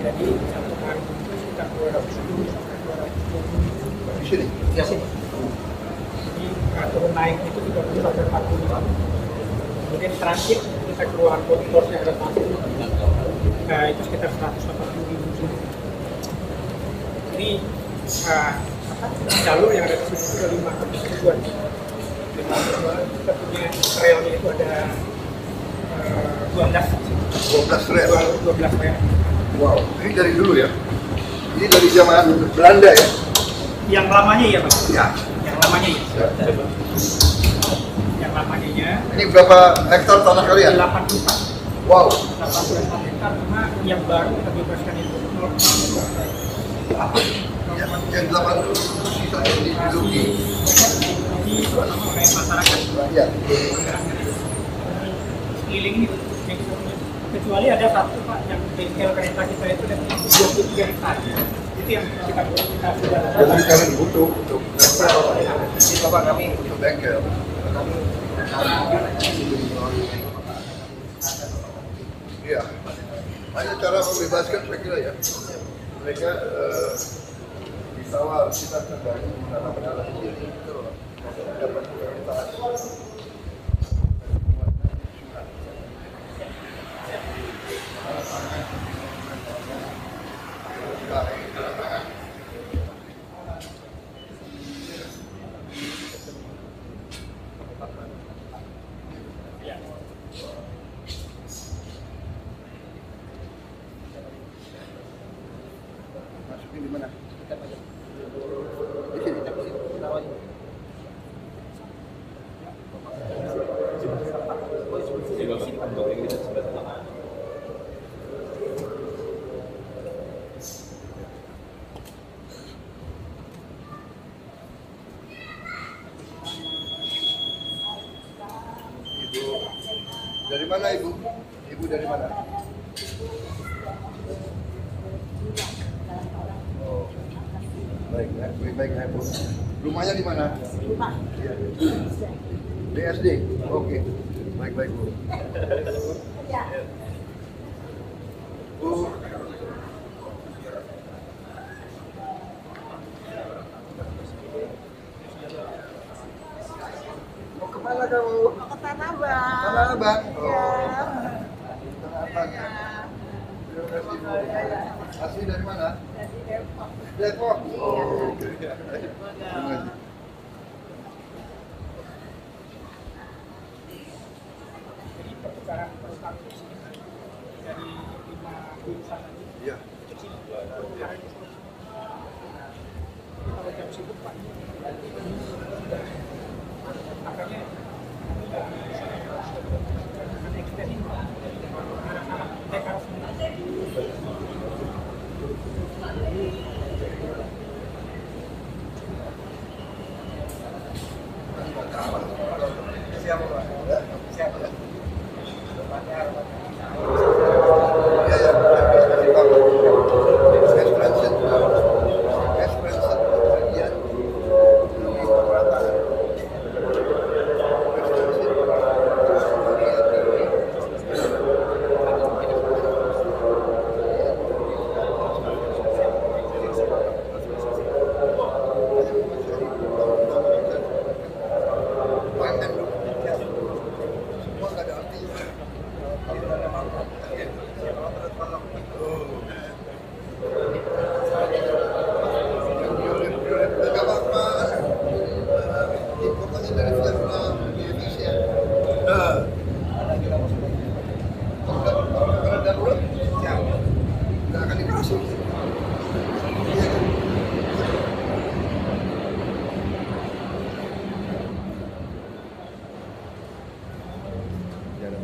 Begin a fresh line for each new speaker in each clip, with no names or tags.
Jadi satu hari itu sekitar 210 sampai 220
Di sini?
di sini. Jadi turun naik itu 30 sampai 40. Kemudian transit kita keluar bornya ada masuk, itu sekitar 180.000. Ini jalur yang ada di sini itu ada 5 tujuan. Kita punya relnya itu ada
12 rel.
12 rel.
Wow, ini dari dulu ya? Ini dari zaman Belanda ya?
Yang lamanya ya Pak?
Ya.
Yang lamanya ya?
Ya.
Yang lamanya ya.
Ini berapa hektar tanah kalian?
84.
Wow.
84 hektar, cuma yang baru kita bebaskan itu 0,2.
Yang 80 sisa yang diduduki.
Di oleh masyarakat.
Ya.
Keliling itu. Kecuali ada satu Pak, yang bengkel kereta kita itu ada 23 hektar. Itu yang kita sudah.
Jadi kalian butuh untuk
Ini Bapak kami
untuk bengkel. Iya. Hanya cara membebaskan saya kira ya. Mereka ditawar kita terbangun menanam ini dapat prioritas. Masukin di mana? Di sini. Ibu dari mana Ibu? Ibu dari mana? Oh, baik, baik, Bu. Rumahnya di mana?
Rumah.
Iya. BSD. Oke. Baik, Bu.
Ya.
Bu. Mau kemana kamu?
Mau ke Tanah Abang.
Tanah Abang.
Iya.
Tanah Abang. Terima kasih, Bu. Asli dari mana?
Dari Depok.
Depok.
Iya.
Oh, oke. Terima kasih.
Jadi pertukaran perusahaan di sini dari 5 jurusan tadi.
Iya.
Kalau jam sibuk Pak, makanya
siap Pak. Siap.
Iya, ya. Kasih tahu. Expensive. Expensive. Bagian. Ini perawatan. Semua nggak ada artinya. Nggak apa-apa. Importasi dari Vietnam, di Indonesia. Kalau darurat, ya nggak akan dikasih. Iya kan?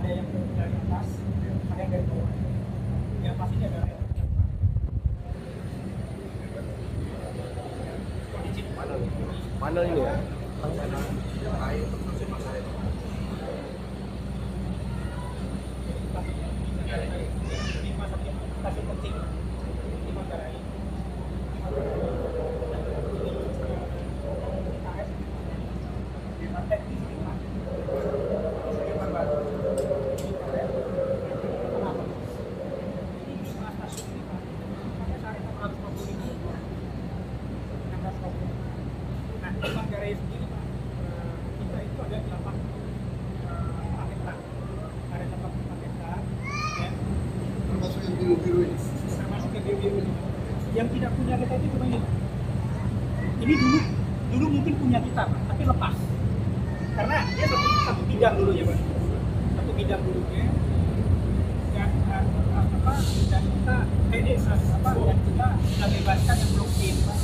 ada yang dari atas, ada yang dari bawah. Yang pastinya ada yang
Mana ini ya?
juga 8 hektar. Ada 84 hektar, ya.
Termasuk yang biru-biru ini.
Termasuk yang biru-biru ini. Yang tidak punya kita itu cuma ini. Ini dulu mungkin punya kita, Pak, tapi lepas. Karena dia satu bidang dulunya, Pak. Satu bidang dulunya. Dan kita bebaskan yang blockchain, Pak.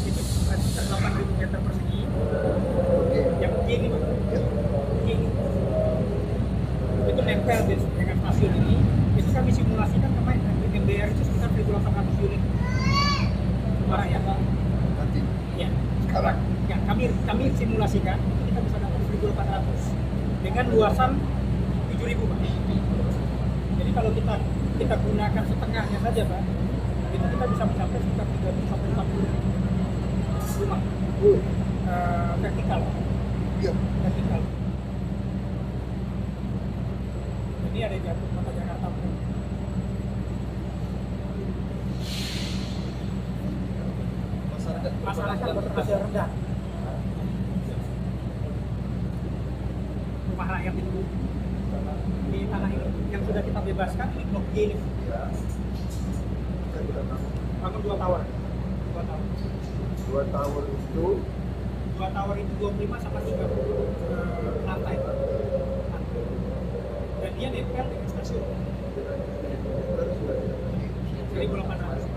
Itu sekitar 8.000 meter persegi. Yang begini, Pak. Begini. Itu nempel dengan stasiun ini. Itu kami simulasikan kemarin MBR itu sekitar 1.800 unit barang ya, Pak.
Nanti.
Ya.
Sekarang.
Ya, kami simulasikan itu kita bisa dapat 1.800 dengan luasan 7.000, Pak. Jadi kalau kita gunakan setengahnya saja, Pak, itu kita bisa mencapai sekitar 30 sampai 40 rumah vertikal.
Iya.
Vertikal. Ini ada di jatuh kota Jakarta. Masyarakat berpenghasilan rendah. Rumah rakyat itu di tanah ini yang sudah kita bebaskan ini blok G ini. Bangun 2 tower. 2 tower.
2 tower itu
2 tower itu 25 sampai 30 lantai. Dan dia nempel dengan stasiun. 1.800.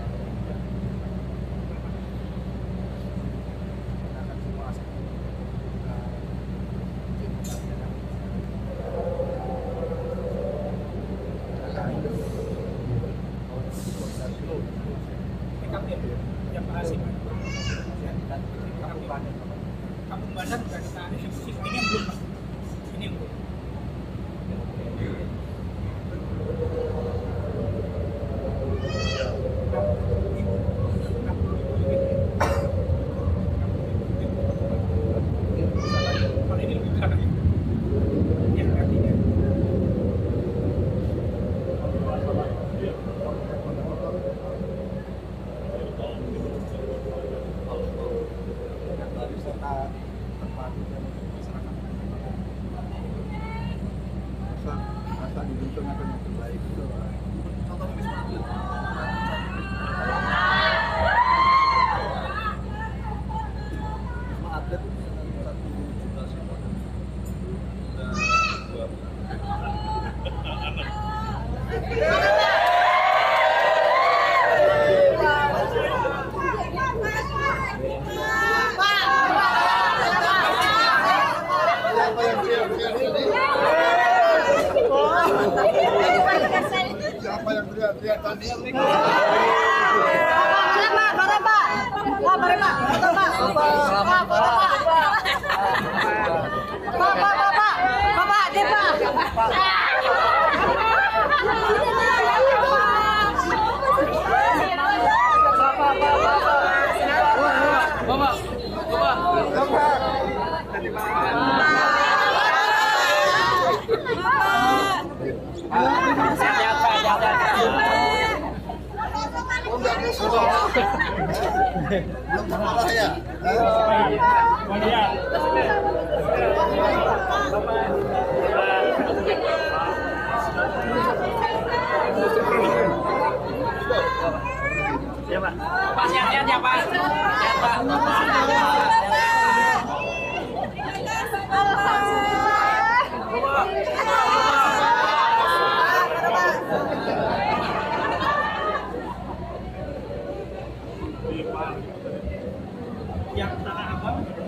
Yang berhasil. Kampung Bandar sudah kita eksekusi. Ini yang belum, Pak. Ini yang belum. Kalau ini lebih besar lagi. Yang artinya.
masa di Dusun akan yang terbaik itu.
Contohnya Wisma Atlet. Wisma Atlet itu 1 juta sewa. Udah 2
Siapa yang teriak-teriak tadi? Siapa yang teriak-teriak tadi? Oh, nggak ada suara. Belum marah ya?
Ya, Pak. Pak, sehat-sehat ya, Pak. Sehat, Pak. Yang Tanah Abang, kita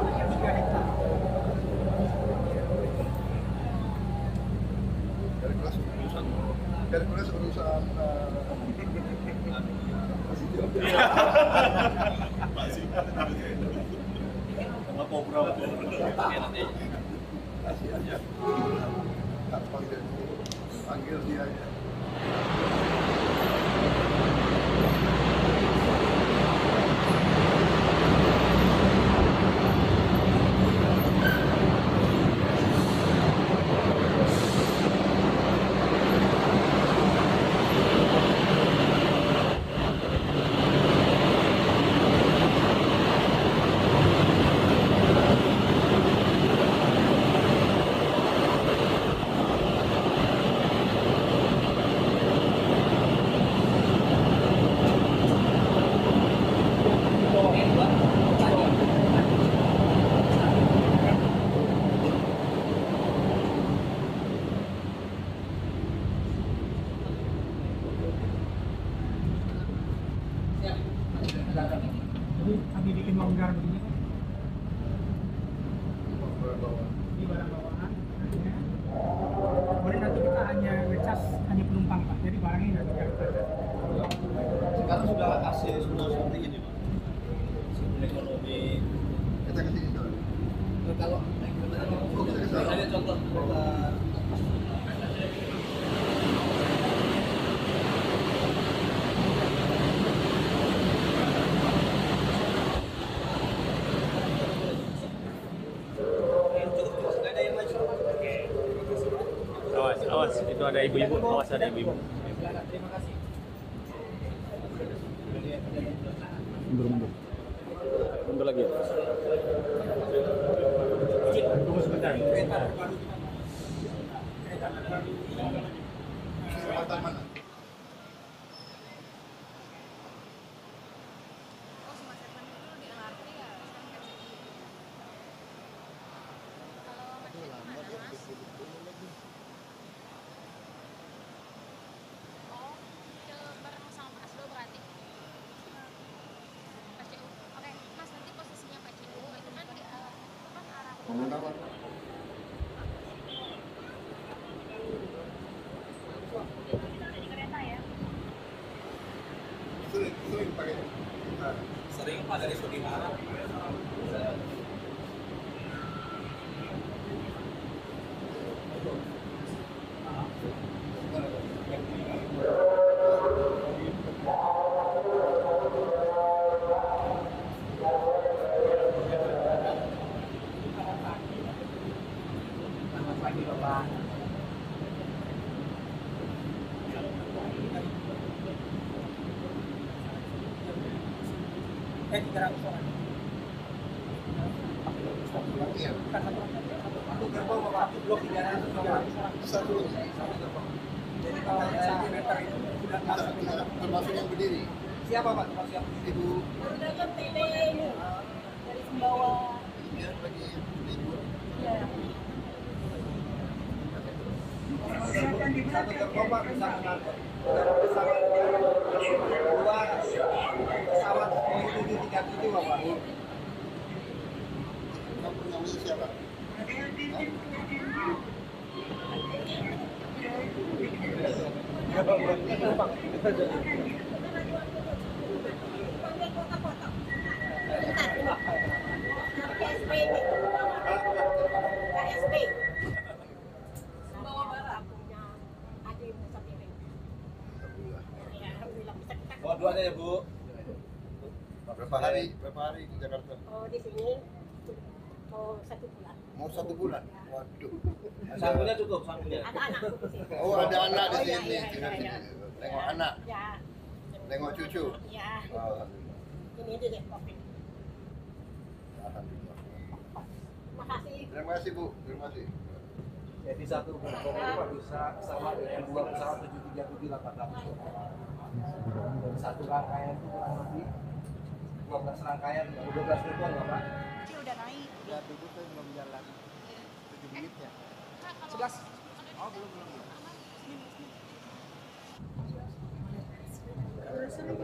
punya 3 hektar.
Hercules urusan
sama Cobra.
kasih aja. Tak panggil dia aja.
Jadi kami bikin longgar begini kan. Ini barang bawaan. Kemudian nanti kita hanya ngecas hanya penumpang Pak. Jadi barangnya nggak ada.
Sekarang sudah AC sudah seperti ini Pak. Sistem ekonomi.
Kita ke sini dulu.
Kalau ada contoh kita
Awas, awas, itu ada ibu-ibu, awas ada ibu-ibu.
Terima kasih.
Mundur lagi.
Tunggu sebentar. Kereta terbaru kita.
Selatan mana?
Oh, Smart Seven itu di LRT ya? Kalau macet gimana, Mas? Oh, ke bareng sama Pak Asdo berarti? PCU. Oke, Mas, nanti posisinya PCU itu kan di arah
Kenapa?
di kereta ya?
Sering pakai. Nah,
sering Pak dari Sugihara.
Selamat pagi Bapak. Eh, 300 orang.
berarti ya.
Bukan satu orang.
Satu gerbong Bapak, satu blok 300 orang.
Satu.
Satu gerbong.
Jadi kalau saya meter itu sudah masuk ke dalam.
Termasuk yang berdiri.
Siapa Pak? Termasuk yang
Ibu
Udah kan tele ini dari Sumbawa.
dia lagi libur.
Iya.
satu gerbong Pak bisa mengangkut pesawat dua pesawat 737 Bapak.
Kamu namanya siapa?
Panggil kota-kota. Bentar, ini. KSP ini. KSP. Sumbawa Barat punya adik pusat ini. Ya, alhamdulillah bisa kita.
Oh, duanya ya Bu.
Berapa hari di Jakarta?
Oh, di sini oh 1 bulan.
Mau 1 bulan? Waduh.
Sanggunya cukup, sanggunya.
Ada anakku di sini.
Oh, ada anak di
Oh, iya,
sini.
iya, iya, iya.
Tengok anak,
Ya.
tengok cucu.
Ya.
Alhamdulillah.
Ini dia deh Covid.
Alhamdulillah.
Terima kasih.
Terima kasih Bu, terima kasih.
Jadi satu gerbong itu Pak bisa sama dengan dua pesawat 737 800. Dan satu rangkaian itu kurang lebih 12 rangkaian, 12 gerbong Bapak.
Ini udah naik.
Ya, duduk saya belum jalan. 7 menitnya.
Kak, kalau
11.
kalau
Oh, belum.
Langsung di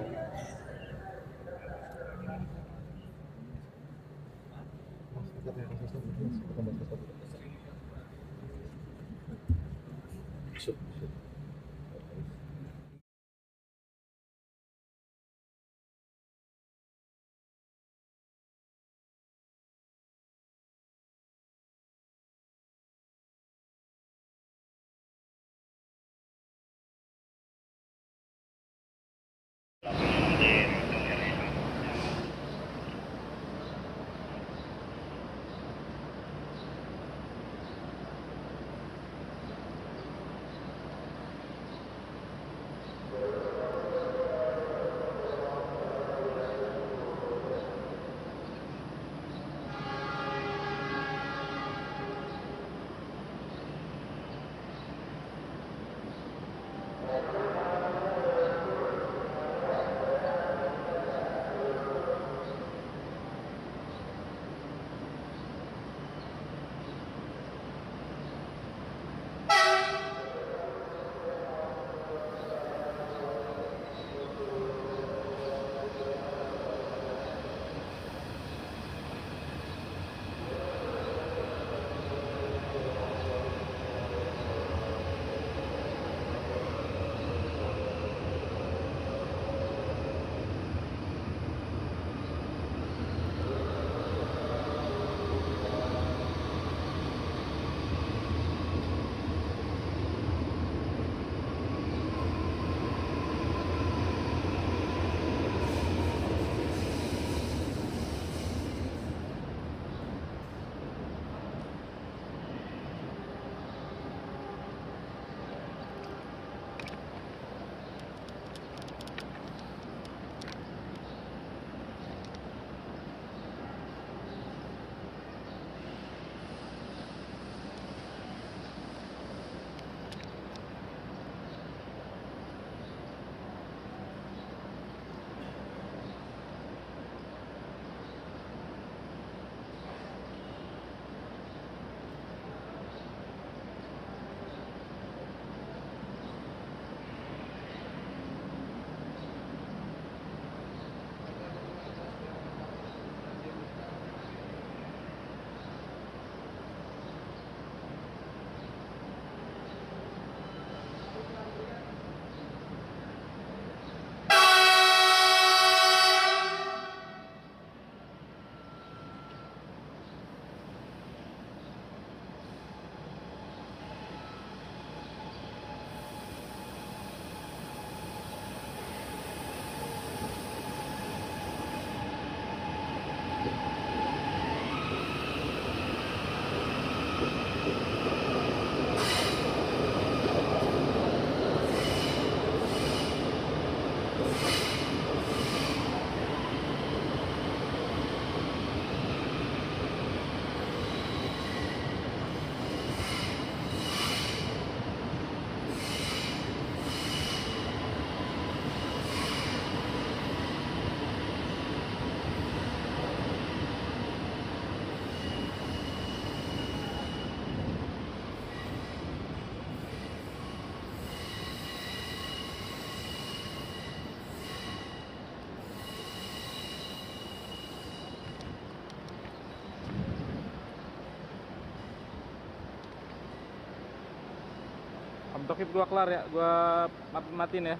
Untuk hip gua kelar ya, gua matiin ya.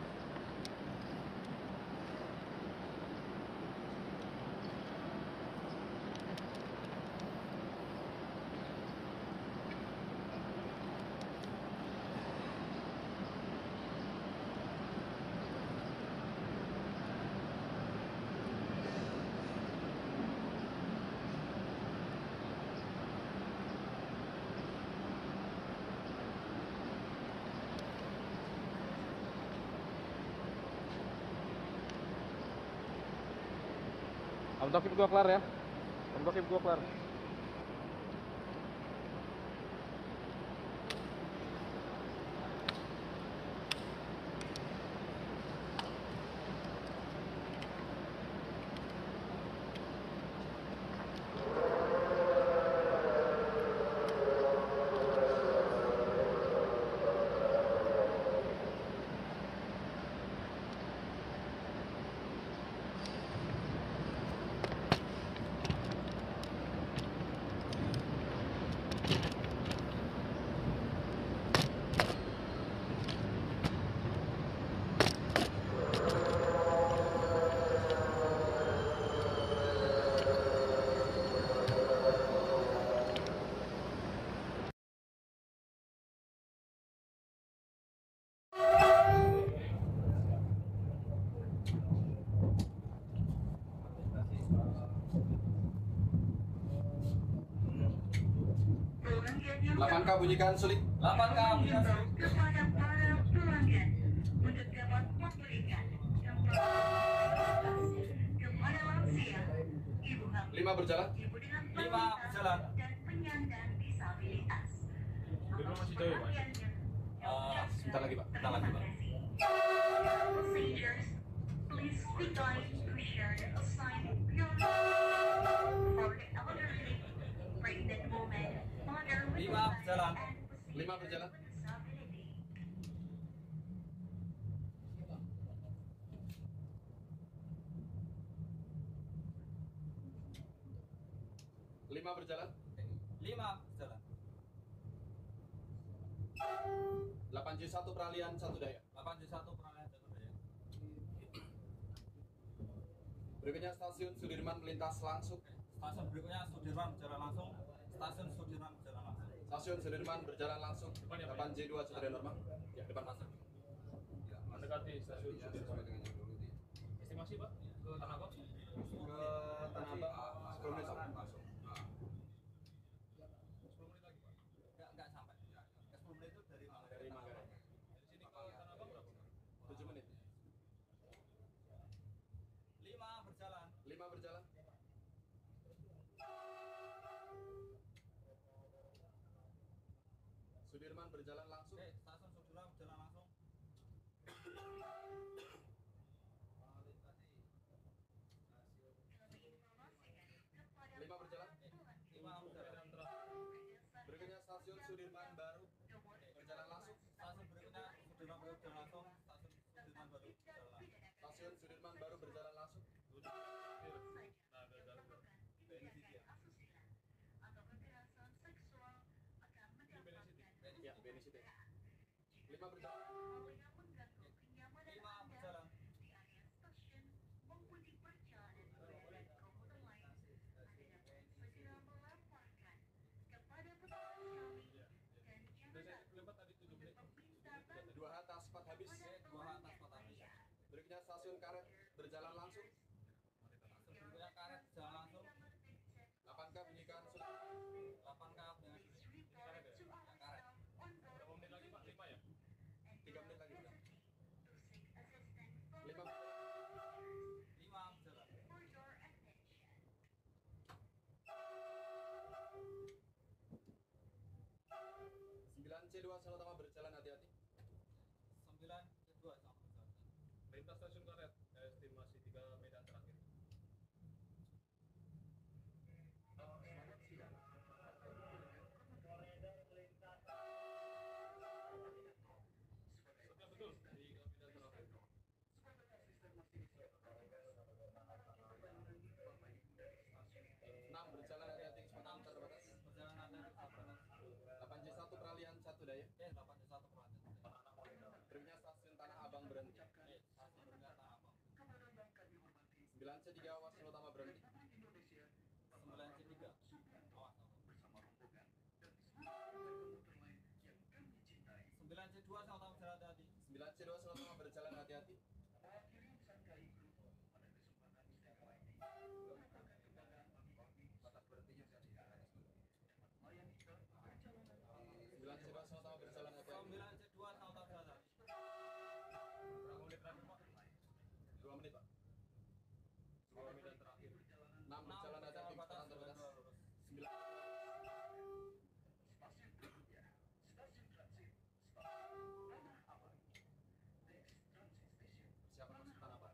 Untuk hip gua kelar ya. Untuk hip gua kelar.
Delapan K bunyikan sulit. 8K bunyikan sulit.
Kepada para pelanggan untuk dapat memberikan kepada lansia, ibu hamil,
5 berjalan.
ibu dengan
5
balita,
berjalan.
dan penyandang disabilitas.
Sebentar lagi, Pak. Sebentar lagi, Pak.
Passengers, please be kind to share the assigned period for the elderly, pregnant woman, mother with
5 berjalan.
and
5 berjalan.
with disability.
5 berjalan. 5 berjalan. 8J1 peralihan 1 daya. 8J1 peralihan 1 daya. Berikutnya stasiun Sudirman melintas langsung. Stasiun berikutnya Sudirman berjalan langsung. Stasiun Sudirman berjalan langsung. Stasiun Sudirman berjalan langsung. 8J2 sesuai normal. Ya, depan masuk. Ya, mendekati stasiun Sudirman. Estimasi, Pak, ke Tanah Abang? Ke Tanah Abang 10 menit sampai masuk. 10 menit lagi, Pak? Enggak sampai. 10 menit itu dari Manggarai. Dari Manggarai. Dari sini ke Tanah Abang berapa? 7 menit. 5 berjalan. 5 berjalan. Sudirman berjalan langsung. Oke, stasiun Sudirman berjalan langsung. 5 berjalan. 5 berjalan. Berikutnya stasiun Sudirman Baru berjalan langsung. Stasiun berikutnya Sudirman Baru berjalan langsung. Stasiun Sudirman Baru berjalan langsung. Stasiun Sudirman Baru berjalan langsung. Ya, Benisite. 5 berjalan. 5 berjalan. Dua atas 4 habis. 2 atas 4 habis. Berikutnya stasiun Karet berjalan langsung. Berikutnya Karet berjalan langsung. 8K bunyikan sulit. 8K bunyikan sulit. Karet ya? Ya, Karet. Berapa menit lagi, Pak? 5 ya? 3 menit lagi. 5 berjalan. 9C2 Salatama berjalan hati-hati. 9C2 sama berjalan. Lintas stasiun Karet, estimasi 3 medan terakhir. Betul, 3 medan terakhir. 6 berjalan hati-hati kecepatan terbatas. Berjalan hati-hati kecepatan terbatas. 8J1 peralihan 1 daya. 8J1 peralihan 1 daya.
9C3 awas utama berhenti.
9C3 awas. 9C2 sama berjalan hati-hati.
9C2 sama berjalan hati-hati. Batas berhentinya saya di atas. 9C2 sama berjalan hati-hati.
9C2 sama berjalan hati. Berapa menit terakhir Pak?
2 menit Pak.
2 menit terakhir.
6 berjalan hati-hati. Batas 9. Persiapan masuk tanah Pak.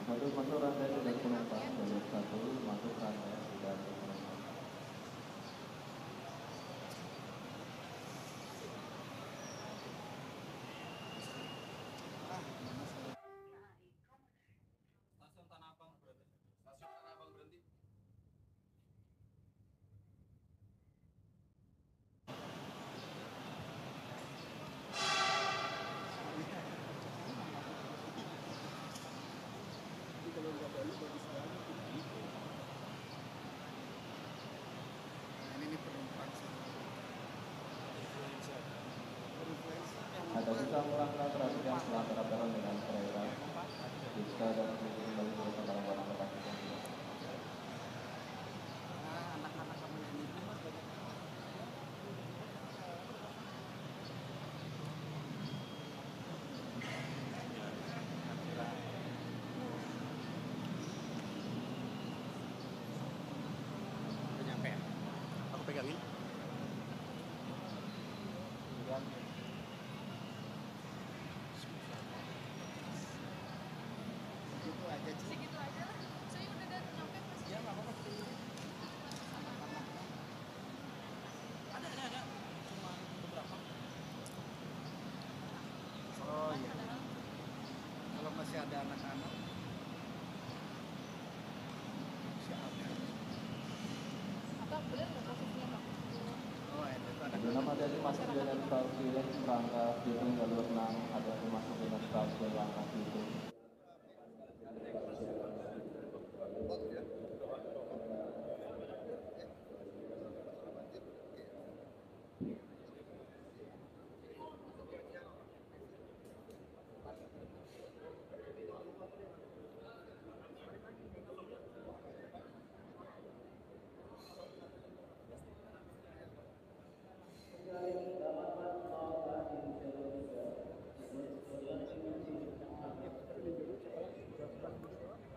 Satu masuk rantai sudah penumpang, jalur 1 masuk rantai sudah penumpang.
Stasiun Tanah Abang berhenti.
Stasiun Tanah Abang berhenti.
Kalau nggak balik bagus banget. Nah, ini penumpang sih.
Ada sisa melangkah perhatikan setelah terapkan dengan kereta. Bisa dan kembali ke barang-barang bekas.
Anak-anak kamu yang ini mas banyak. Udah nyampe ya? Aku pegangin. Segitu aja sih.
Segitu aja lah. Saya udah nyampe pas.
Ya nggak apa-apa. Ada. Cuma beberapa. Oh iya. Kalau masih ada anak-anak, masih ada.
Apa benar nggak posisinya Pak?
Oh itu ada.
Sebelum ada masuk di dalam stasiun Rangkas Bitung jalur 6 ada masuk di dalam stasiun Rangkas Bitung.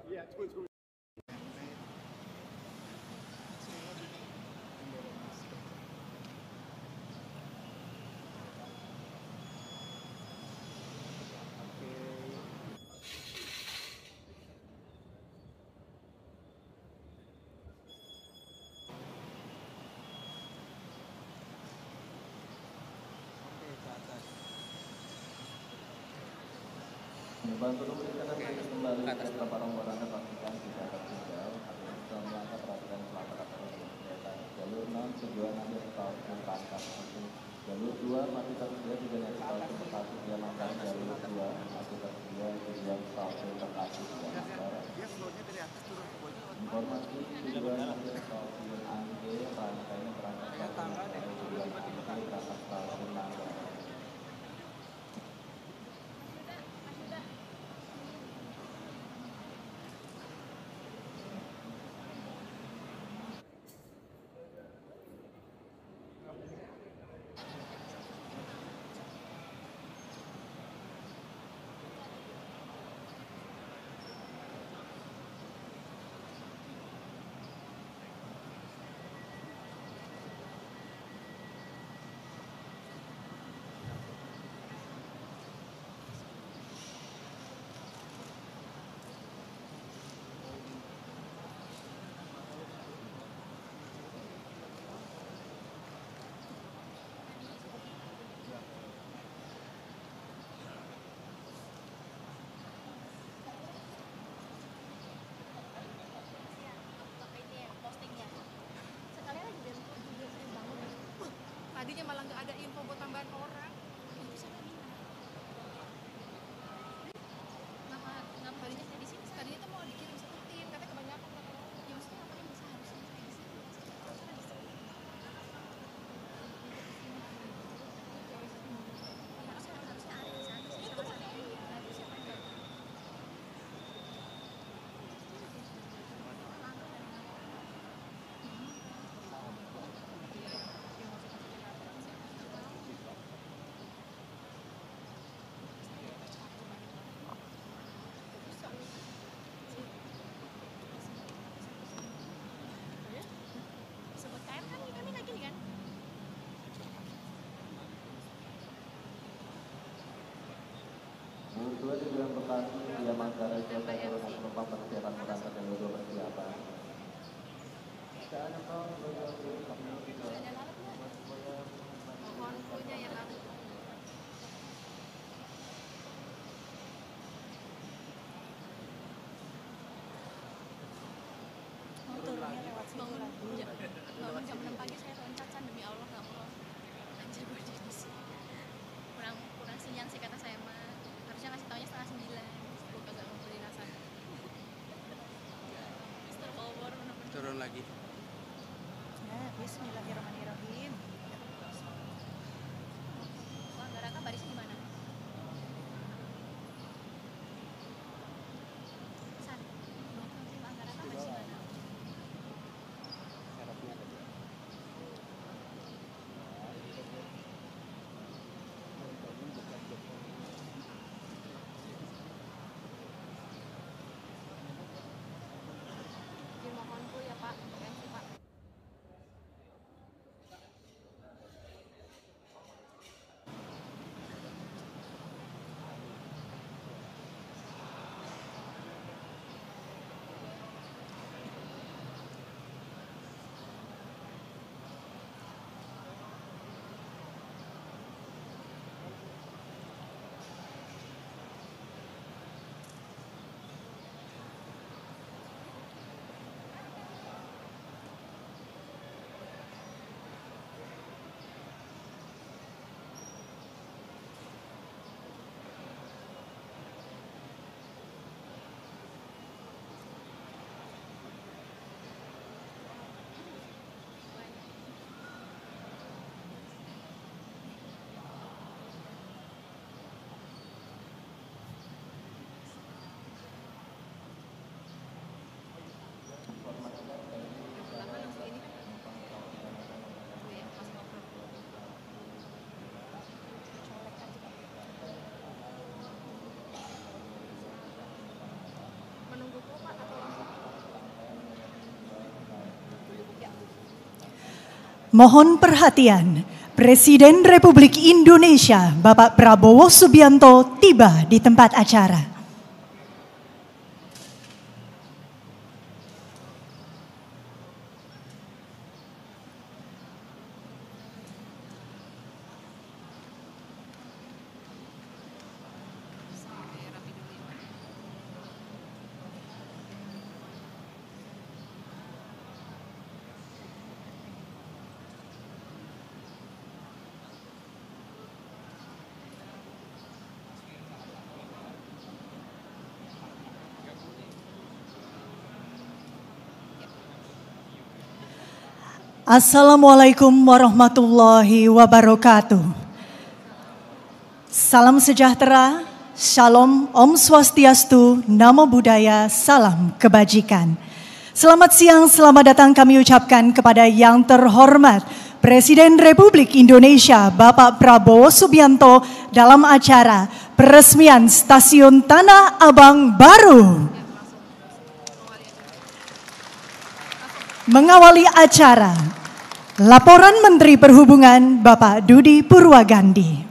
Iya, coba.
Membantu memberikan akses kembali ke tempat barang pastikan tidak tertinggal. Artinya sudah melangkah perhatikan setelah terapkan kereta. Jalur 6 tujuan ambil stasiun Rangkas Bitung. Jalur 2 masih tersedia di jenis stasiun Bekasi dia Manggarai. Jalur 2 masih tersedia di tujuan stasiun Bekasi dia Manggarai.
Dia slownya dari atas turun ke bawah.
Informasi tujuan ambil stasiun Angke,
tadinya malah nggak ada info buat tambahan orang. Itu siapa nih? Nama tadinya saya di sini, tadinya tuh mau dikirim satu tim, katanya kebanyakan. Ya maksudnya ngapain bisa harusnya saya di sini? Harusnya ada di sana sih, sama sana. Nah, itu siapa yang datang? Sebut KM kan kami kayak gini kan?
Dua tujuan Bekasi via Manggarai Kota Turunan penumpang perjalanan berangkat dan dua persiapan.
Mohon punya ya lalu. Bangun jam 6 pagi saya loncat demi Allah nggak mau anjir gue jadi sih kurang sinyal sih kata saya mah harusnya ngasih taunya 8:30 gue kagak mau beli rasa Mister Bobor bener-bener
Turun lagi.
Ya, bismillahirrahmanirrahim.
wah nggak raka barisnya di mana? San, nggak raka baris di mana? Mohon bu ya Pak, terima kasih Pak. Menunggu kok Pak atau langsung?
Mohon perhatian, Presiden Republik Indonesia Bapak Prabowo Subianto tiba di tempat acara. Assalamualaikum warahmatullahi wabarakatuh. Salam sejahtera, shalom, om swastiastu, namo buddhaya, salam kebajikan. Selamat siang, selamat datang kami ucapkan kepada yang terhormat Presiden Republik Indonesia Bapak Prabowo Subianto dalam acara peresmian Stasiun Tanah Abang baru. Mengawali acara, laporan Menteri Perhubungan Bapak Dudi Purwagandi.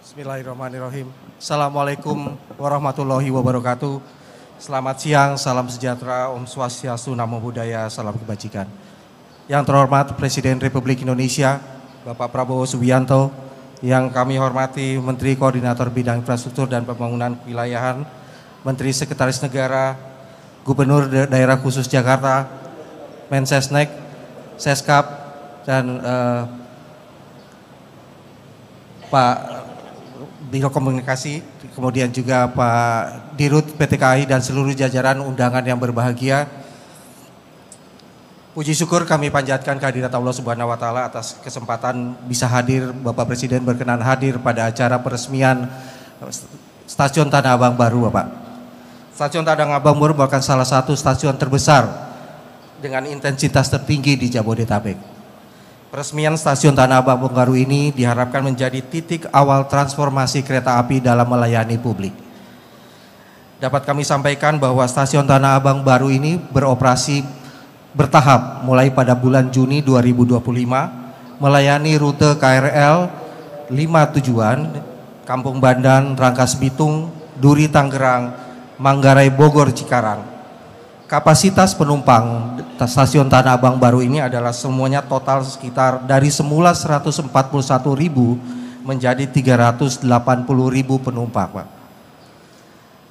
Bismillahirrahmanirrahim. Assalamualaikum warahmatullahi wabarakatuh. Selamat siang, salam sejahtera, Om Swastiastu, Namo Buddhaya, salam kebajikan. Yang terhormat Presiden Republik Indonesia Bapak Prabowo Subianto, yang kami hormati Menteri Koordinator Bidang Infrastruktur dan Pembangunan Kewilayahan, Menteri Sekretaris Negara Gubernur Daerah Khusus Jakarta, Mensesnek, Seskap, dan Pak Biro Komunikasi, kemudian juga Pak Dirut PT KAI dan seluruh jajaran undangan yang berbahagia. Puji syukur kami panjatkan kehadirat Allah Subhanahu wa taala atas kesempatan bisa hadir, Bapak Presiden berkenan hadir pada acara peresmian Stasiun Tanah Abang baru, Bapak. Stasiun Tanah Abang baru merupakan salah satu stasiun terbesar dengan intensitas tertinggi di Jabodetabek. Peresmian Stasiun Tanah Abang baru ini diharapkan menjadi titik awal transformasi kereta api dalam melayani publik. Dapat kami sampaikan bahwa Stasiun Tanah Abang baru ini beroperasi bertahap mulai pada bulan Juni 2025, melayani rute KRL 5 tujuan, Kampung Bandan, Rangkas Bitung, Duri Tangerang, Manggarai Bogor Cikarang. Kapasitas penumpang Stasiun Tanah Abang baru ini adalah semuanya total sekitar dari semula 141.000 menjadi 380.000 penumpang, Pak.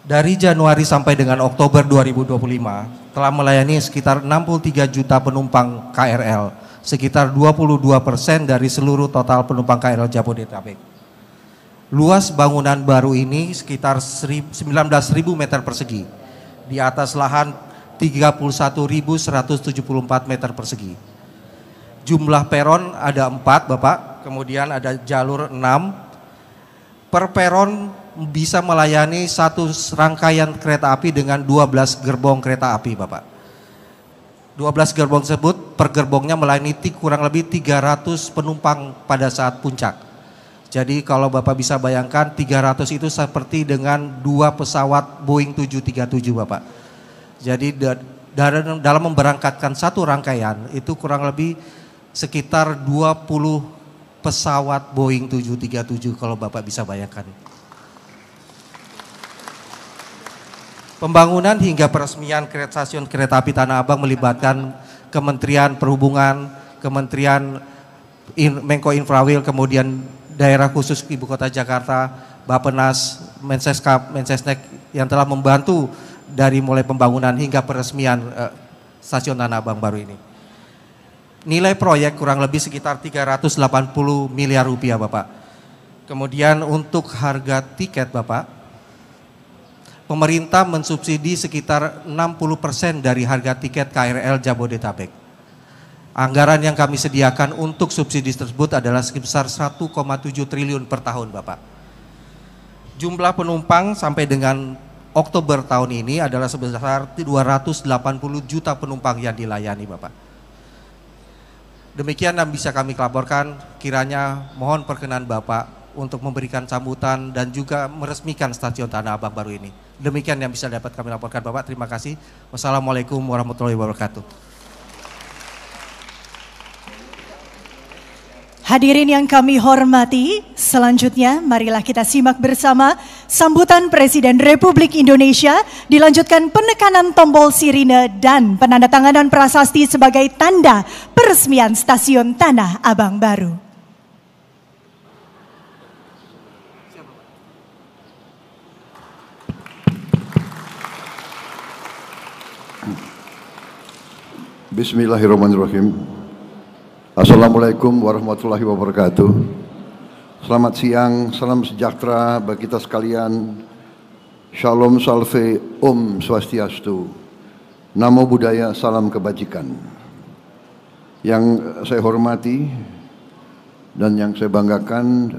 Dari Januari sampai dengan Oktober 2025 telah melayani sekitar 63 juta penumpang KRL, sekitar 22% dari seluruh total penumpang KRL Jabodetabek. Luas bangunan baru ini sekitar 19.000 meter persegi, di atas lahan 31.174 meter persegi. Jumlah peron ada 4, Bapak, kemudian ada jalur 6. Per peron bisa melayani satu rangkaian kereta api dengan 12 gerbong kereta api, Bapak. 12 gerbong tersebut per gerbongnya melayani kurang lebih 300 penumpang pada saat puncak. Jadi kalau Bapak bisa bayangkan 300 itu seperti dengan 2 pesawat Boeing 737, Bapak. Jadi dalam memberangkatkan satu rangkaian itu kurang lebih sekitar 20 pesawat Boeing 737 kalau Bapak bisa bayangkan. Pembangunan hingga peresmian stasiun kereta api Tanah Abang melibatkan Kementerian Perhubungan, Kementerian Menko Infrawil, kemudian Daerah Khusus Ibu Kota Jakarta, Bappenas, Menseskap, Mensesnek yang telah membantu dari mulai pembangunan hingga peresmian stasiun Tanah Abang baru ini. Nilai proyek kurang lebih sekitar 380 miliar rupiah, Bapak. Kemudian untuk harga tiket, Bapak, pemerintah mensubsidi sekitar 60% dari harga tiket KRL Jabodetabek. Anggaran yang kami sediakan untuk subsidi tersebut adalah sebesar 1,7 triliun per tahun, Bapak. Jumlah penumpang sampai dengan Oktober tahun ini adalah sebesar 280 juta penumpang yang dilayani, Bapak. Demikian yang bisa kami laporkan, kiranya mohon perkenan Bapak untuk memberikan sambutan dan juga meresmikan Stasiun Tanah Abang baru ini. Demikian yang bisa dapat kami laporkan, Bapak. Terima kasih. Wassalamualaikum warahmatullahi wabarakatuh.
Hadirin yang kami hormati, selanjutnya marilah kita simak bersama sambutan Presiden Republik Indonesia, dilanjutkan penekanan tombol sirine dan penandatanganan prasasti sebagai tanda peresmian Stasiun Tanah Abang baru.
Bismillahirrahmanirrahim. Assalamualaikum warahmatullahi wabarakatuh. Selamat siang, salam sejahtera bagi kita sekalian. Shalom salve, Om Swastiastu. Namo Buddhaya, salam kebajikan. Yang saya hormati dan yang saya banggakan,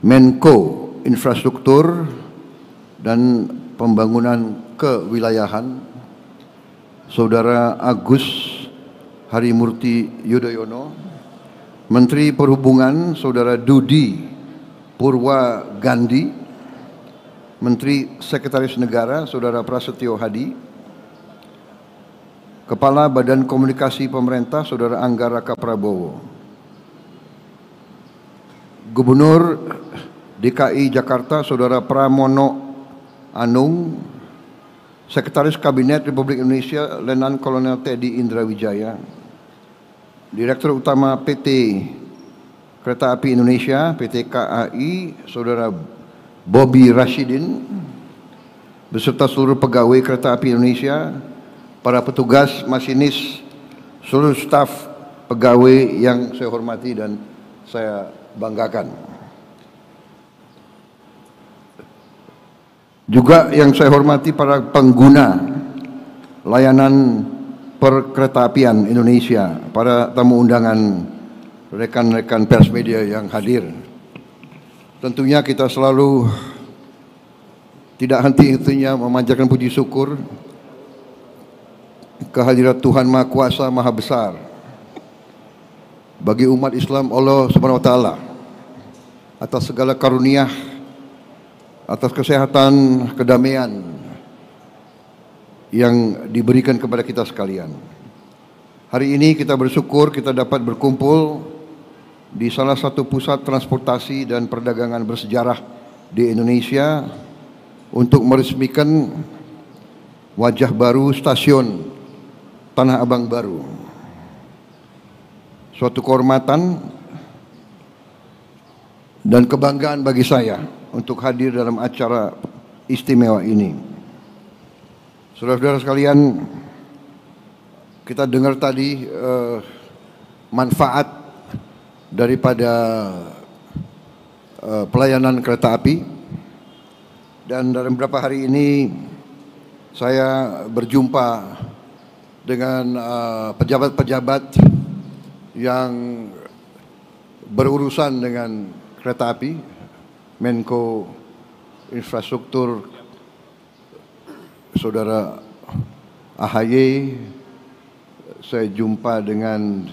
Menko Infrastruktur dan Pembangunan Kewilayahan, Saudara Agus Harimurti Yudhoyono, Menteri Perhubungan Saudara Dudi Purwa Gandhi, Menteri Sekretaris Negara Saudara Prasetyo Hadi, Kepala Badan Komunikasi Pemerintah Saudara Angga Raka Prabowo, Gubernur DKI Jakarta Saudara Pramono Anung, Sekretaris Kabinet Republik Indonesia Letnan Kolonel Teddy Indrawijaya, Direktur Utama PT Kereta Api Indonesia PT KAI Saudara Bobby Rashidin, beserta seluruh pegawai Kereta Api Indonesia, para petugas, masinis, seluruh staf pegawai yang saya hormati dan saya banggakan. Juga yang saya hormati para pengguna layanan perkeretaapian Indonesia, para tamu undangan, rekan-rekan pers media yang hadir. Tentunya kita selalu tidak henti-hentinya memanjatkan puji syukur kehadirat Tuhan Maha Kuasa, Maha Besar bagi umat Islam Allah Subhanahu wa taala atas segala karunia, atas kesehatan, kedamaian yang diberikan kepada kita sekalian. Hari ini kita bersyukur kita dapat berkumpul di salah satu pusat transportasi dan perdagangan bersejarah di Indonesia untuk meresmikan wajah baru stasiun Tanah Abang baru. Suatu kehormatan dan kebanggaan bagi saya untuk hadir dalam acara istimewa ini. Saudara-saudara sekalian, kita dengar tadi manfaat daripada pelayanan kereta api, dan dalam beberapa hari ini saya berjumpa dengan pejabat-pejabat yang berurusan dengan kereta api, Menko Infrastruktur Saudara AHY, saya jumpa dengan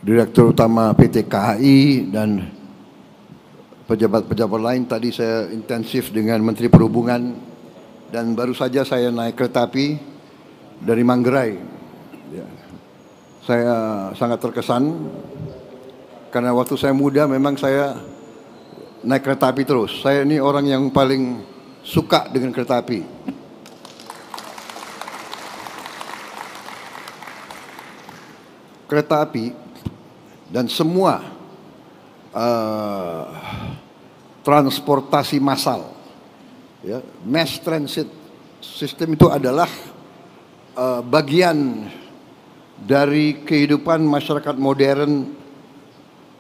Direktur Utama PT KAI dan pejabat-pejabat lain. Tadi saya intensif dengan Menteri Perhubungan dan baru saja saya naik kereta api dari Manggarai. Ya. Saya sangat terkesan karena waktu saya muda memang saya naik kereta api terus. Saya ini orang yang paling suka dengan kereta api. Kereta api dan semua transportasi massal, ya, mass transit system itu adalah bagian dari kehidupan masyarakat modern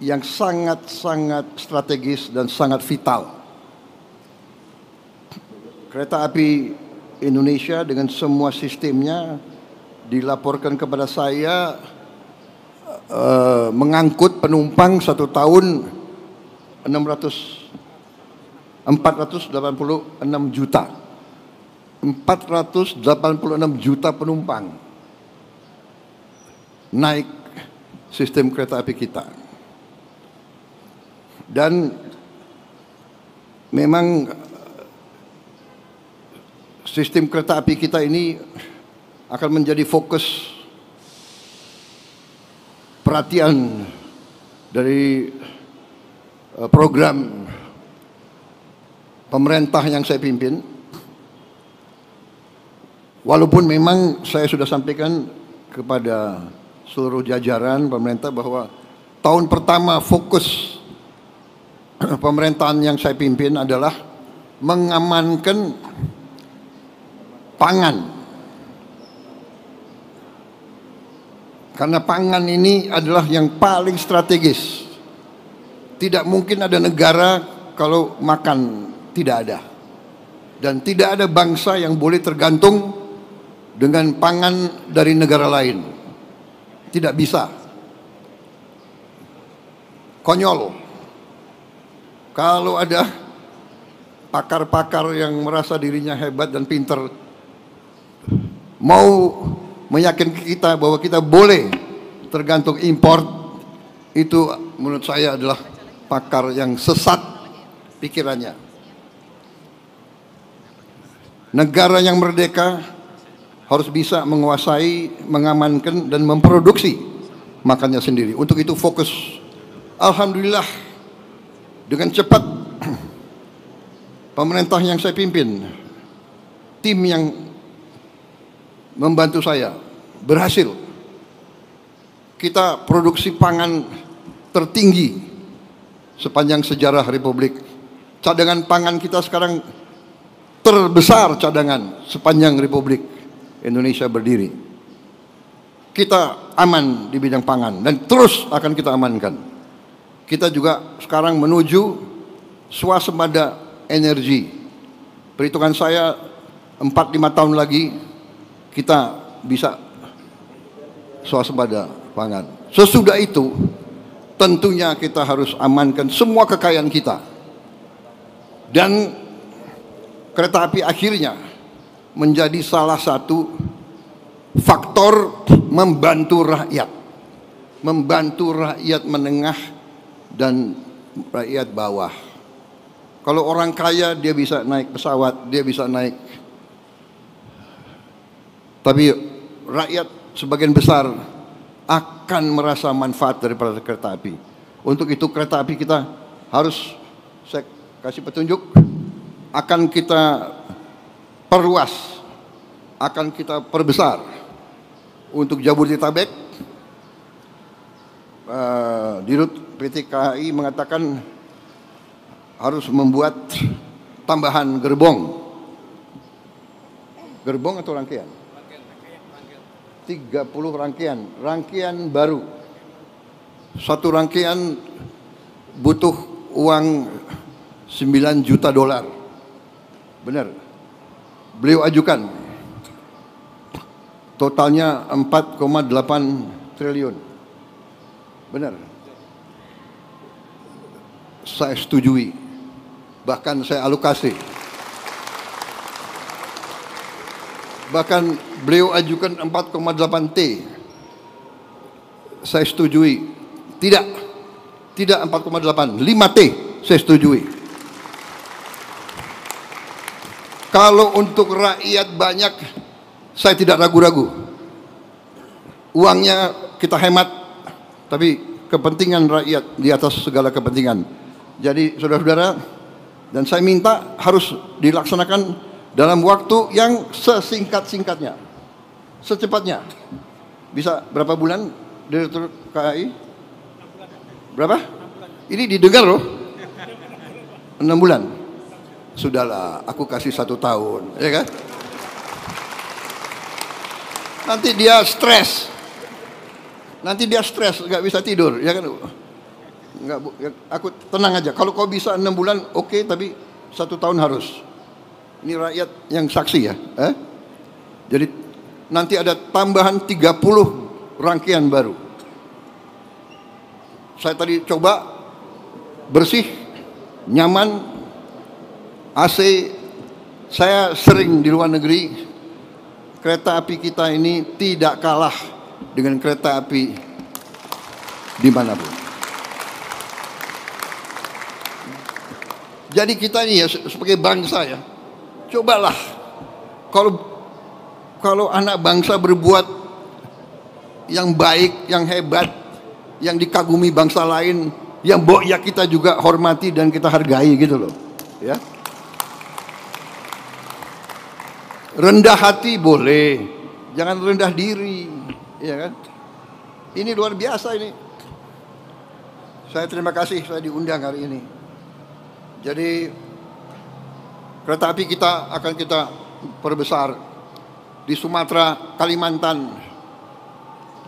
yang sangat-sangat strategis dan sangat vital. Kereta api Indonesia dengan semua sistemnya dilaporkan kepada saya mengangkut penumpang satu tahun 486 juta. 486 juta penumpang naik sistem kereta api kita. Dan memang sistem kereta api kita ini akan menjadi fokus perhatian dari program pemerintah yang saya pimpin. Walaupun memang saya sudah sampaikan kepada seluruh jajaran pemerintah bahwa tahun pertama fokus pemerintahan yang saya pimpin adalah mengamankan pangan. Karena pangan ini adalah yang paling strategis. Tidak mungkin ada negara kalau makan tidak ada. Dan tidak ada bangsa yang boleh tergantung dengan pangan dari negara lain. Tidak bisa. Konyol. Kalau ada pakar-pakar yang merasa dirinya hebat dan pintar mau meyakinkan kita bahwa kita boleh tergantung impor, itu menurut saya adalah pakar yang sesat pikirannya. Negara yang merdeka harus bisa menguasai, mengamankan dan memproduksi makannya sendiri. Untuk itu fokus. Alhamdulillah dengan cepat pemerintah yang saya pimpin, tim yang membantu saya berhasil. Kita produksi pangan tertinggi sepanjang sejarah Republik Cadangan pangan kita sekarang terbesar cadangan sepanjang Republik Indonesia berdiri. Kita aman di bidang pangan dan terus akan kita amankan. Kita juga sekarang menuju swasembada energi. Perhitungan saya 4-5 tahun lagi kita bisa swasembada pangan. Sesudah itu tentunya kita harus amankan semua kekayaan kita. Dan kereta api akhirnya menjadi salah satu faktor membantu rakyat menengah dan rakyat bawah. Kalau orang kaya dia bisa naik pesawat, dia bisa naik. Tapi rakyat sebagian besar akan merasa manfaat daripada kereta api. Untuk itu kereta api kita harus, saya kasih petunjuk, akan kita perluas, akan kita perbesar. Untuk Jabodetabek, Dirut PT KAI mengatakan harus membuat tambahan gerbong atau rangkaian? 30 rangkaian baru. Satu rangkaian butuh uang $9 juta. Benar. Beliau ajukan. Totalnya 4,8 triliun. Benar. Saya setujui. Bahkan saya alokasi. Bahkan beliau ajukan 4,8 T. Saya setujui. Tidak 4,8, 5 T saya setujui. Kalau untuk rakyat banyak, saya tidak ragu-ragu. Uangnya kita hemat, tapi kepentingan rakyat di atas segala kepentingan. Jadi saudara-saudara, dan saya minta harus dilaksanakan dalam waktu yang sesingkat-singkatnya, secepatnya. Bisa berapa bulan, Direktur KAI? Berapa? Ini didengar loh. 6 bulan. Sudahlah, aku kasih 1 tahun, ya kan? Nanti dia stres, nggak bisa tidur, ya kan? Nggak, aku tenang aja. Kalau kau bisa 6 bulan, oke, tapi 1 tahun harus. Ini rakyat yang saksi ya. Jadi nanti ada tambahan 30 rangkaian baru. Saya tadi coba bersih, nyaman. AC, saya sering di luar negeri, kereta api kita ini tidak kalah dengan kereta api dimanapun. Jadi kita ini ya sebagai bangsa ya, cobalah kalau anak bangsa berbuat yang baik, yang hebat, yang dikagumi bangsa lain, yang ya kita juga hormati dan kita hargai gitu loh, ya. Rendah hati boleh, jangan rendah diri, ya kan? Ini luar biasa ini. Saya terima kasih saya diundang hari ini. Jadi kereta api kita akan kita perbesar di Sumatera, Kalimantan,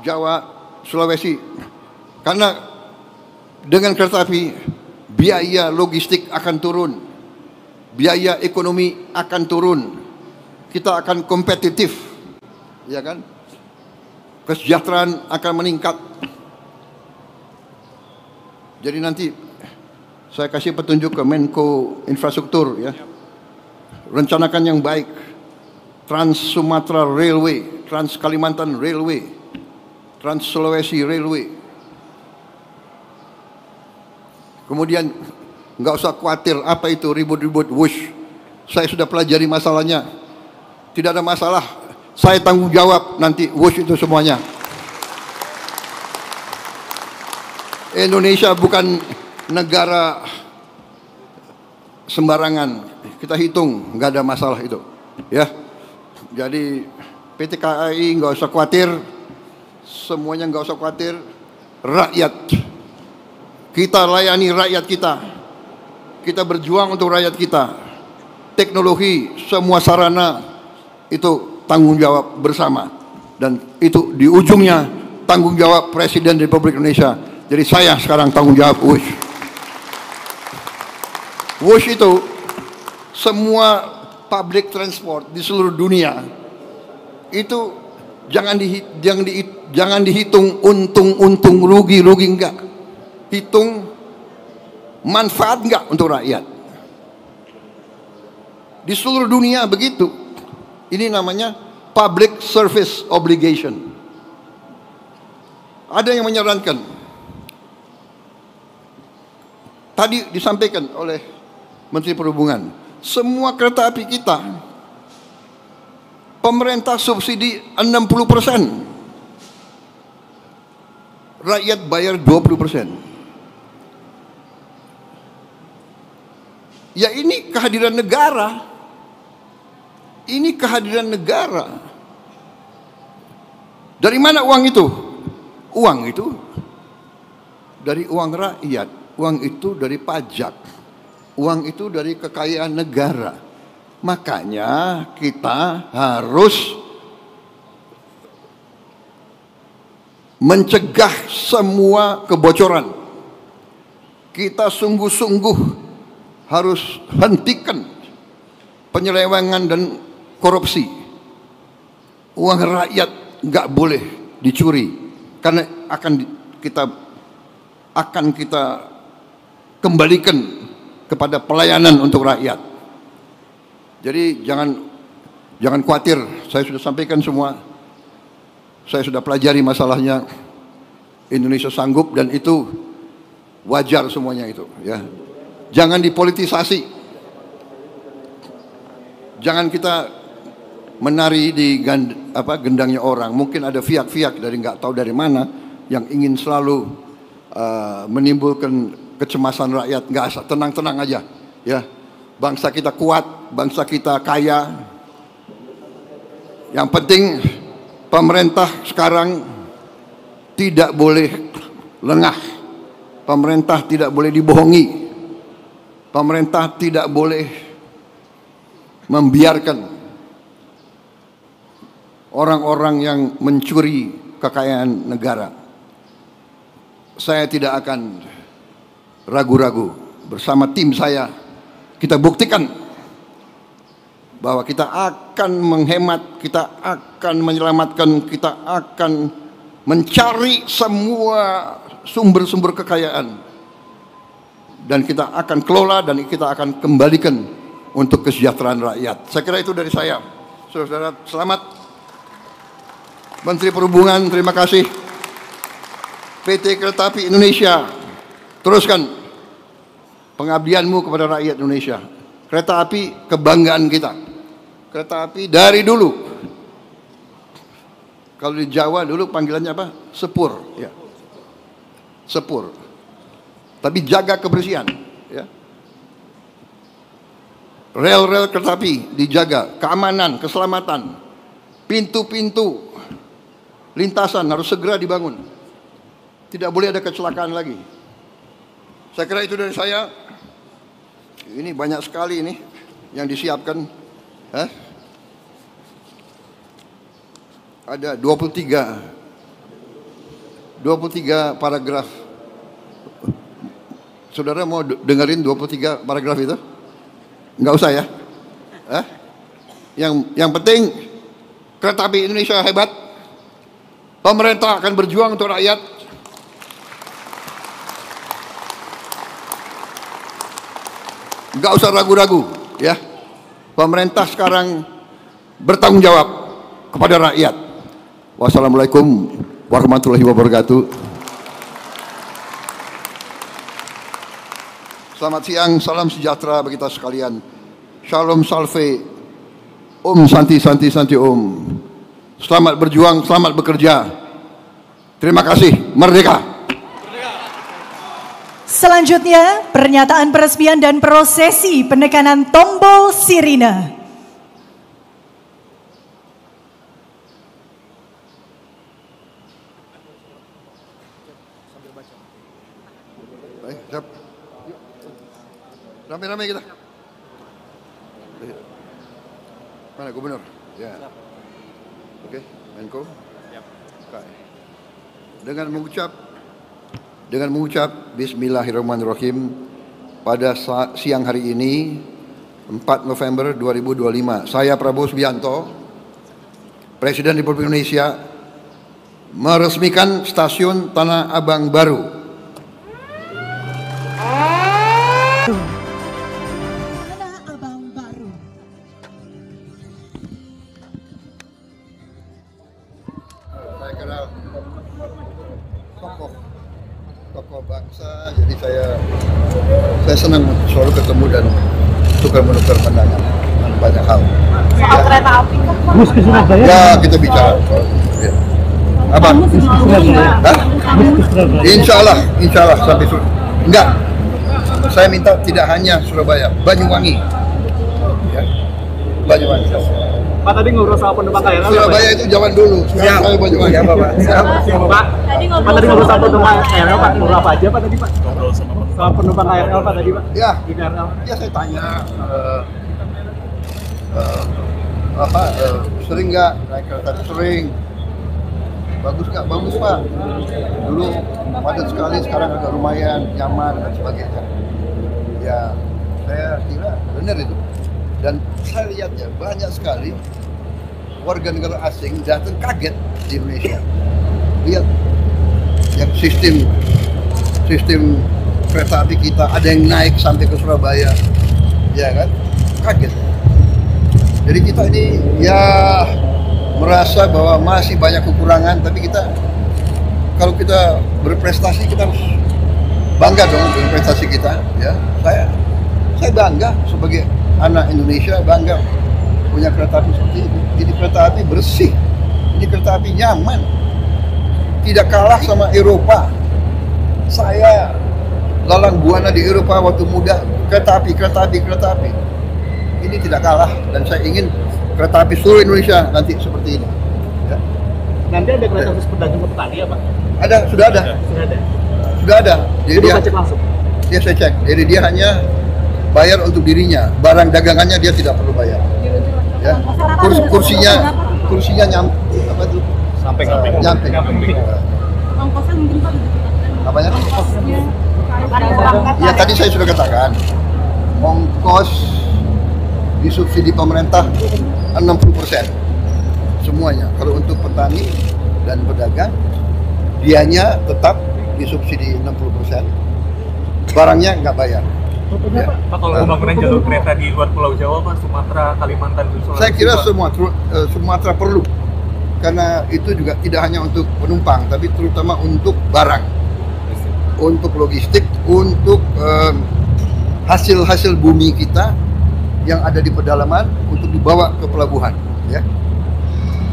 Jawa, Sulawesi. Karena dengan kereta api biaya logistik akan turun, biaya ekonomi akan turun. Kita akan kompetitif, ya kan? Kesejahteraan akan meningkat. Jadi nanti saya kasih petunjuk ke Menko Infrastruktur ya. Rencanakan yang baik. Trans Sumatera Railway, Trans Kalimantan Railway, Trans Sulawesi Railway. Kemudian nggak usah khawatir apa itu ribut-ribut wush. Saya sudah pelajari masalahnya. Tidak ada masalah, saya tanggung jawab nanti wush itu semuanya. Indonesia bukan negara sembarangan, kita hitung nggak ada masalah itu, ya. Jadi PT KAI nggak usah khawatir, semuanya nggak usah khawatir. Rakyat, kita layani rakyat kita. kita berjuang untuk rakyat kita. Teknologi, semua sarana itu tanggung jawab bersama. Dan itu di ujungnya tanggung jawab Presiden Republik Indonesia. Jadi saya sekarang tanggung jawab WUSH. WUSH itu semua public transport di seluruh dunia itu jangan dihitung untung rugi enggak. Hitung manfaat enggak untuk rakyat. Di seluruh dunia begitu. Ini namanya public service obligation. Ada yang menyarankan, tadi disampaikan oleh Menteri Perhubungan, semua kereta api kita pemerintah subsidi 60%, rakyat bayar 20%. Ya ini kehadiran negara. Ini kehadiran negara. Dari mana uang itu? Uang itu dari uang rakyat. Uang itu dari pajak. Uang itu dari kekayaan negara. Makanya kita harus mencegah semua kebocoran. Kita sungguh-sungguh harus hentikan penyelewengan dan korupsi. Uang rakyat nggak boleh dicuri, karena akan kita kembalikan kepada pelayanan untuk rakyat. Jadi jangan khawatir, saya sudah sampaikan semua. Saya sudah pelajari masalahnya. Indonesia sanggup dan itu wajar semuanya itu, ya. Jangan dipolitisasi. Jangan kita menari di gendangnya orang. Mungkin ada fiak-fiak dari nggak tahu dari mana yang ingin selalu menimbulkan kecemasan rakyat. Nggak asal, tenang-tenang aja, ya. Bangsa kita kuat, bangsa kita kaya. Yang penting pemerintah sekarang tidak boleh lengah. Pemerintah tidak boleh dibohongi. Pemerintah tidak boleh membiarkan orang-orang yang mencuri kekayaan negara. Saya tidak akan ragu-ragu. Bersama tim saya, kita buktikan bahwa kita akan menghemat, kita akan menyelamatkan, kita akan mencari semua sumber-sumber kekayaan. Dan kita akan kelola dan kita akan kembalikan untuk kesejahteraan rakyat. Saya kira itu dari saya. Saudara-saudara, selamat. Menteri Perhubungan, terima kasih. PT Kereta Api Indonesia, teruskan pengabdianmu kepada rakyat Indonesia. Kereta api kebanggaan kita. Kereta api dari dulu. Kalau di Jawa dulu panggilannya apa? Sepur, ya. Sepur. Tapi jaga kebersihan, ya. Rel-rel kereta api dijaga, keamanan, keselamatan, pintu-pintu lintasan harus segera dibangun. Tidak boleh ada kecelakaan lagi. Saya kira itu dari saya. Ini banyak sekali ini yang disiapkan. Ada 23 paragraf. Saudara mau dengerin 23 paragraf itu? Enggak usah ya. Yang penting Kereta Api Indonesia hebat. Pemerintah akan berjuang untuk rakyat. Enggak usah ragu-ragu, ya. Pemerintah sekarang bertanggung jawab kepada rakyat. Wassalamualaikum warahmatullahi wabarakatuh. Selamat siang, salam sejahtera bagi kita sekalian. Shalom salve, Om Santi Santi Santi Om. Selamat berjuang, selamat bekerja. Terima kasih, merdeka.
Selanjutnya, pernyataan peresmian dan prosesi penekanan tombol sirine.
Baik, siap. Rame-rame kita. Mana gubernur? Ya. Oke, Menko. Oke. Dengan mengucap Bismillahirrahmanirrahim pada siang hari ini 4 November 2025, saya Prabowo Subianto, Presiden Republik Indonesia, meresmikan stasiun Tanah Abang baru. Saya kenal tokoh bangsa, jadi saya senang selalu ketemu dan tukar-menukar pandangan tentang banyak hal.
Soal kereta api kan?
Ya, kita bicara. Ya. Apa? Hah? Insya Allah sampai enggak. Saya minta tidak hanya Surabaya, Banyuwangi. Ya. Banyuwangi.
Pak tadi ngobrol soal penumpang KRL.
Surabaya itu zaman dulu. Sekarang saya Banyuwangi. Ya, Bapak.
Pak, tadi ngobrol soal penumpang KRL, Pak. Ngobrol apa aja, Pak, tadi, Pak? Ngobrol sama soal penumpang KRL, Pak, tadi, Pak.
Ya.
Di KRL.
Ya, saya tanya sering nggak naik kereta? Sering. Bagus nggak? Bagus, Pak. Dulu padat sekali, sekarang agak lumayan nyaman dan sebagainya. Ya, saya kira benar itu. Dan saya lihat ya, banyak sekali warga negara asing datang kaget di Indonesia. Lihat yang sistem kereta api kita, ada yang naik sampai ke Surabaya, ya kan? Kaget. Jadi kita ini ya merasa bahwa masih banyak kekurangan, tapi kalau kita berprestasi kita harus bangga dong dengan prestasi kita. Ya, saya bangga sebagai anak Indonesia, bangga punya kereta api seperti ini. Ini kereta api bersih, ini kereta api nyaman, tidak kalah sama Eropa. Saya lalang buana di Eropa waktu muda, kereta api. Ini tidak kalah, dan saya ingin kereta api seluruh Indonesia nanti seperti ini. Ya.
Nanti ada kereta khusus pedagang ke petani ya, Pak?
Ada, sudah ada. Jadi dia
cek langsung.
Dia saya cek. Jadi dia hanya bayar untuk dirinya, barang dagangannya dia tidak perlu bayar. Ya. Kursinya
sampai
nyampe.
Ongkosnya mungkin Pak.
Apanya? Ya tadi saya sudah katakan, ongkos disubsidi pemerintah 60%. Semuanya. Kalau untuk petani dan pedagang, dianya tetap disubsidi 60%. Barangnya nggak bayar.
Ya. Pak, kalau pembangunan jalur kereta di luar Pulau Jawa, Pak, Sumatera, Kalimantan, Sulawesi,
saya kira Sumatera perlu, karena itu juga tidak hanya untuk penumpang, tapi terutama untuk barang, untuk logistik, untuk hasil bumi kita yang ada di pedalaman untuk dibawa ke pelabuhan, ya,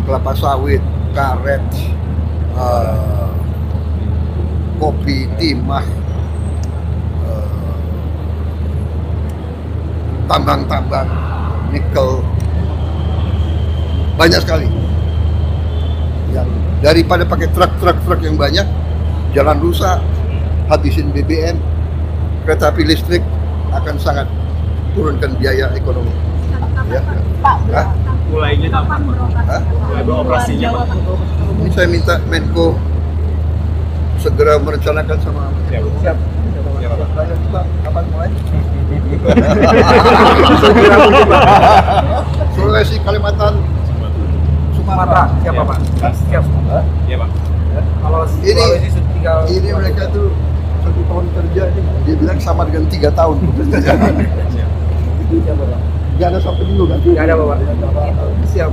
kelapa sawit, karet, kopi, timah, tambang-tambang, nikel, banyak sekali. Yang daripada pakai truk yang banyak, jalan rusak, habisin BBM, kereta api listrik akan sangat turunkan biaya ekonomi. Ya.
Mulainya kapan? Mulai beroperasinya, Pak?
Ini saya minta Menko segera merencanakan sama siap. Saya minta kapan mulai? Sulawesi, Kalimantan, Sumatera.
Siapa, Pak? Siap.
Iya, Pak.
Kalau
ini mereka tuh 1 tahun kerja, dia bilang sama dengan 3 tahun bekerja. Gak ada sampai dulu kan?
Gak ada, Bapak. Siap.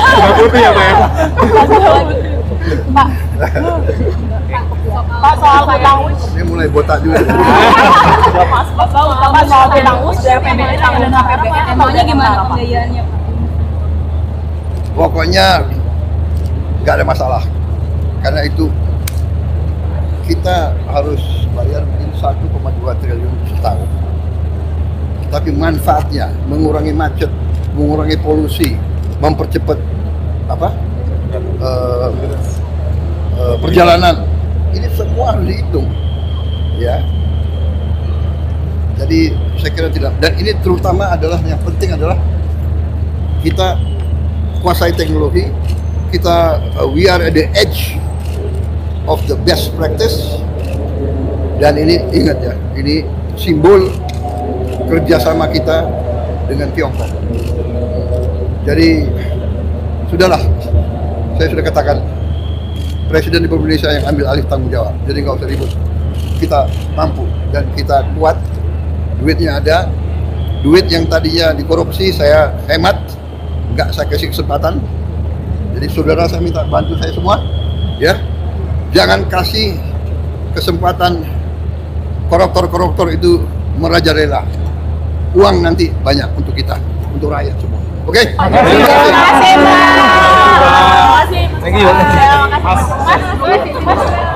Sudah putih ya, Pak ya?
Pak, soal petanggus.
Dia mulai botak juga.
Pak, soal petanggus, PBN tanggung sampai PBN. Maunya gimana pembiayaannya, Pak?
Pokoknya nggak ada masalah, karena itu kita harus bayar mungkin 1,2 triliun setahun. Tapi manfaatnya mengurangi macet, mengurangi polusi, mempercepat perjalanan. Ini semua harus dihitung. Jadi saya kira tidak. Dan ini terutama adalah yang penting adalah kita kuasai teknologi. Kita we are at the edge of the best practice. Dan ini ingat ya, ini simbol kerjasama kita dengan Tiongkok. Jadi sudahlah, saya sudah katakan Presiden Republik Indonesia yang ambil alih tanggung jawab. Jadi nggak usah ribut. Kita mampu dan kita kuat. Duitnya ada. Duit yang tadinya dikorupsi saya hemat, nggak saya kasih kesempatan. Jadi saudara, saya minta bantu saya semua, ya. Jangan kasih kesempatan koruptor-koruptor itu merajalela. Uang nanti banyak untuk kita, untuk rakyat semua. Oke?
Terima kasih, Pak.
Thank you.
Terima kasih, Mas.